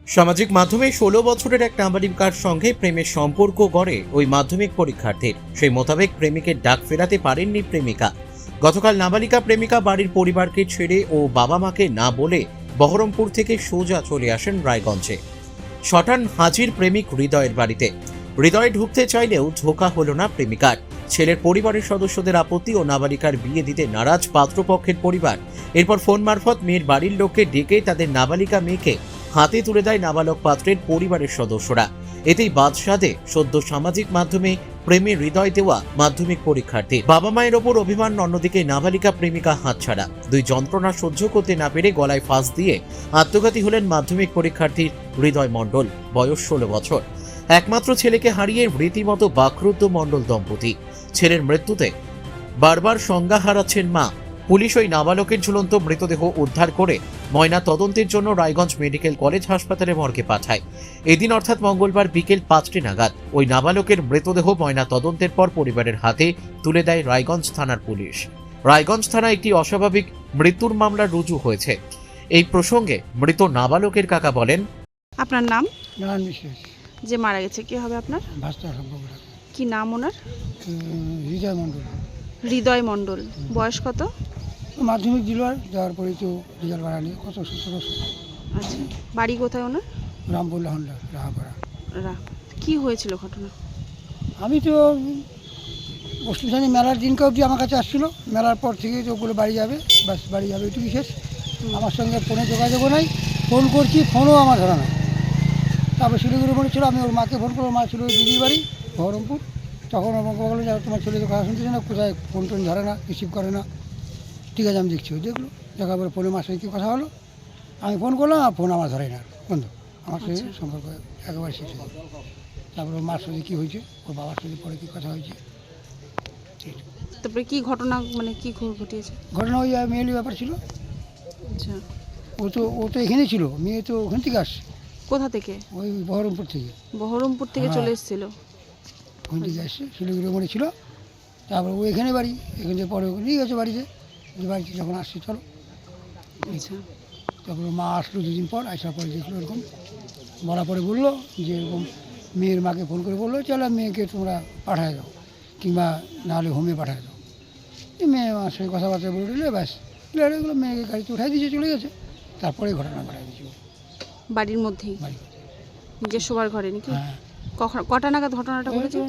সামাজিক মাধ্যমে ১৬ বছরের এক নাবালিকার সঙ্গে প্রেমের সম্পর্ক গড়ে ওই মাধ্যমিক পরীক্ষার্থীর। সেই মোতাবেক প্রেমিকের ডাক ফেরাতে পারেননি প্রেমিকা। গতকাল নাবালিকা প্রেমিকা বাড়ির পরিবারকে ছেড়ে ও বাবা মাকে না বলে বহরমপুর থেকে সোজা চলে আসেন রায়গঞ্জে। শটান হাজির প্রেমিক হৃদয়ের বাড়িতে। হৃদয়ে ঢুকতে চাইলেও ধোঁকা হলো না প্রেমিকার। ছেলের পরিবারের সদস্যদের আপত্তি ও নাবালিকার বিয়ে দিতে নারাজ পাত্রপক্ষের পরিবার। এরপর ফোন মারফত মেয়ের বাড়ির লোককে ডেকে তাদের নাবালিকা মেয়েকে হাতে তুলে দেয় নাবালক পাত্রের পরিবারের সদস্যরা। এতেই বাদ সাধে সদ্য সামাজিক মাধ্যমে প্রেমে হৃদয় দেওয়া মাধ্যমিক পরীক্ষার্থী। বাবা মায়ের ওপর অভিমান, অন্যদিকে নাবালিকা প্রেমিকা হাতছাড়া। দুই যন্ত্রণা সহ্য করতে না পেরে গলায় ফাঁস দিয়ে আত্মঘাতী হলেন মাধ্যমিক পরীক্ষার্থী হৃদয় মণ্ডল, বয়স ১৬ বছর। একমাত্র ছেলেকে হারিয়ে রীতিমতো বাকরুদ্ধ মণ্ডল দম্পতি। ছেলের মৃত্যুতে বারবার সংজ্ঞা হারাচ্ছেন মা। পুলিশ ওই নাবালকের ঝুলন্ত মৃতদেহ উদ্ধার করে ময়না তদন্তের জন্য রায়গঞ্জ মেডিকেল কলেজ হাসপাতালে মর্গে পাঠায়। এদিন অর্থাৎ মঙ্গলবার বিকেল ৫টা নাগাদ ওই নাবালকের মৃতদেহ ময়না তদন্তের পর পরিবারের হাতে তুলে দেয় রায়গঞ্জ থানার পুলিশ। রায়গঞ্জ থানায় একটি অস্বাভাবিক মৃত্যুর মামলা রুজু হয়েছে। এই প্রসঙ্গে মৃত নাবালকের কাকা বলেন, আপনার নাম? নারায়ণ বিশ্বাস। যে মারা গেছে কি হবে আপনার? ভাস্তা সম্পর্ক। কি নাম ওনার? হৃদয় মণ্ডল। হৃদয় মণ্ডল। বয়স কত? মাধ্যমিক দিল, আর যাওয়ার পরেই তো রেজাল্ট বাড়ানি কত ১৭০০। আচ্ছা, বাড়ি কোথায় ওনার? রামপুল্লা হন্ডা রাহাপাড়া। কি হয়েছিল ঘটনা? আমি তো বস্তুসানি মেলার দিনকে অবধি আমার কাছে আসছিলো। মেলার পর থেকে তো বলে বাড়ি যাবে, বাস বাড়ি যাবে, এটুকু শেষ। আমার সঙ্গে ফোনে যোগাযোগও নাই, ফোন করছি ফোনও আমার ধরা নাই। তারপর শিলিগুড়ি বলেছিল, আমি ওর মাকে ফোন করবো, মা ছিল দিদির বাড়ি বহরমপুর। তখন আমাকে বললো যে তোমার ছেলে তো কথা শুনতেছে না, কোথায় ফোন টোন ধরে না, রিসিভ করে না। ঠিক আছে, আমি দেখছি। দেখলো, দেখার পরে ফোনে মার সঙ্গে কী কথা হলো, আমি ফোন করলাম, আর ফোন আমার ধরে না, বন্ধু। আমার সঙ্গে সম্পর্ক একেবারে শেষ হয়ে গেল। তারপরে ওর মার সঙ্গে কী হয়েছে, ওর বাবার সঙ্গে পরে কী কথা হয়েছে। তারপরে কি ঘটনা, মানে কি ঘটিয়েছে? ঘটনা ওই মেয়েলি ব্যাপার ছিল। আচ্ছা, ও তো এখানে ছিল, মেয়ে তো ওখান থেকে আসছে। কোথা থেকে? ওই বহরমপুর থেকে। বহরমপুর থেকে চলে এসেছিল। ওখান থেকে আসছে, শিলিগুড়ি মনে ছিল। তারপরে ও এখানে বাড়ি, এখান থেকে পরে নিয়ে গেছে বাড়িতে। বাড়িতে যখন আসছে চলো। আচ্ছা, তারপরে মা আসলো দুদিন পর, আসার পরে দেখলো এরকম। বলার পরে বললো যে এরকম মেয়ের মাকে ফোন করে বললো, চলো মেয়েকে তোমরা পাঠায় দাও, কিংবা নাহলে হোমে পাঠায় দাও। এই মেয়ে আমার সঙ্গে কথাবার্তা বলে দিলে, ব্যাস এগুলো মেয়েকে গাড়িতে উঠাই দিয়েছে, চলে গেছে। তারপরে ঘটনা ঘটাই দিয়েছিল বাড়ির মধ্যেই, বাড়িতে। নিজের শোবার ঘরে নাকি? হ্যাঁ। কটা নাগাদ ঘটনাটা ঘটেছে?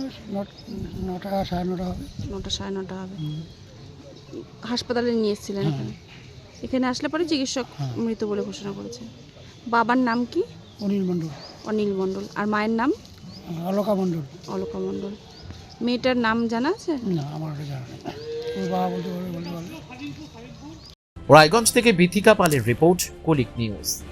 ৯টা ৯:৩০ হবে। ৯টা ৯:৩০ হবে। হাসপাতালে নিয়ে এসেছিলেন এখানে? এখানে আসলে পরে চিকিৎসক মৃত বলে ঘোষণা করেছে। বাবার নাম কি? অনিল মণ্ডল। অনিল মণ্ডল। আর মায়ের নাম? অলকা মণ্ডল। অলকা মণ্ডল। মেয়েটার নাম জানা আছে? না, আমার ওটা জানা নেই। ওর বাবা বলতে পারবে। রায়গঞ্জ থেকে বিথিকা পালের রিপোর্ট, কলিক নিউজ।